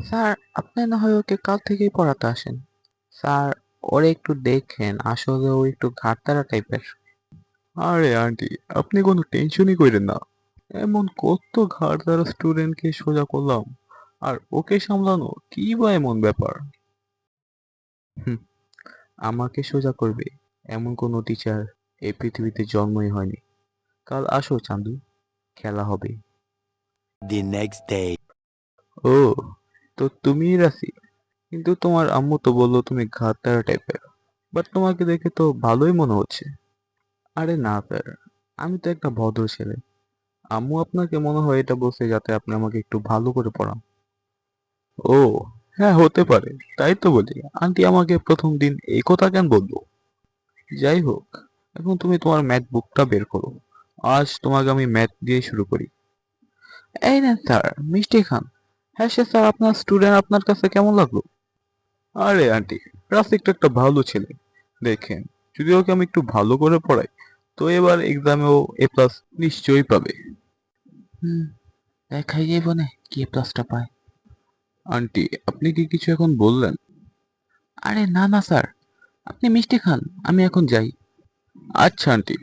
Sir, আপনি না হয় ওকে কাল থেকেই পড়াতে আসেন। স্যার, ওরে একটু দেখেন, আসলে ও একটু ঘাটতারা টাইপের। আরে আন্টি, আপনি কোনো টেনশনই করেন না। এমন কত ঘাড় ধারা স্টুডেন্টকে সোজা করলাম, আর ওকে সামলানো কি বা এমন ব্যাপার? হুম, আমাকে সোজা করবে এমন কোনো টিচার এই পৃথিবীতে জন্মই হয়নি। কাল আসো চান্দু, খেলা হবে। The next day. ও, তো তুমিই রাসি? কিন্তু তোমার আম্মু তো বললো তুমি ঘাটতারা টাইপের। বাট তোমাকে দেখে তো ভালোই মনে হচ্ছে। আরে না স্যার, আমি তো একটা ভদ্র ছেলে। আম্মু আপনাকে মনে হয় এটা বলছে যাতে আপনি আমাকে একটু ভালো করে পড়ান। ও, হ্যাঁ হতে পারে। তাই তো বলি, আন্টি আমাকে প্রথম দিন এই কথা কেন বলবো? যাই হোক, এখন তুমি তোমার ম্যাথ বুকটা বের করো। আজ তোমাকে আমি ম্যাথ দিয়ে শুরু করি। এই নেন স্যার, মিষ্টি খান। হ্যাঁ সে স্যার, আপনার স্টুডেন্ট আপনার কাছে কেমন লাগলো? আরে আন্টি, রাফিক তো একটা ভালো ছেলে। দেখেন, যদি ওকে আমি একটু ভালো করে পড়াই, তো এবার এক্সামেও এ প্লাস নিশ্চয়ই পাবে। হুম, দেখাই যাইব না কি প্লাসটা পায়। আন্টি, আপনি কি কিছু এখন বললেন? আরে না না স্যার, আপনি মিষ্টি খান, আমি এখন যাই। আচ্ছা আন্টি,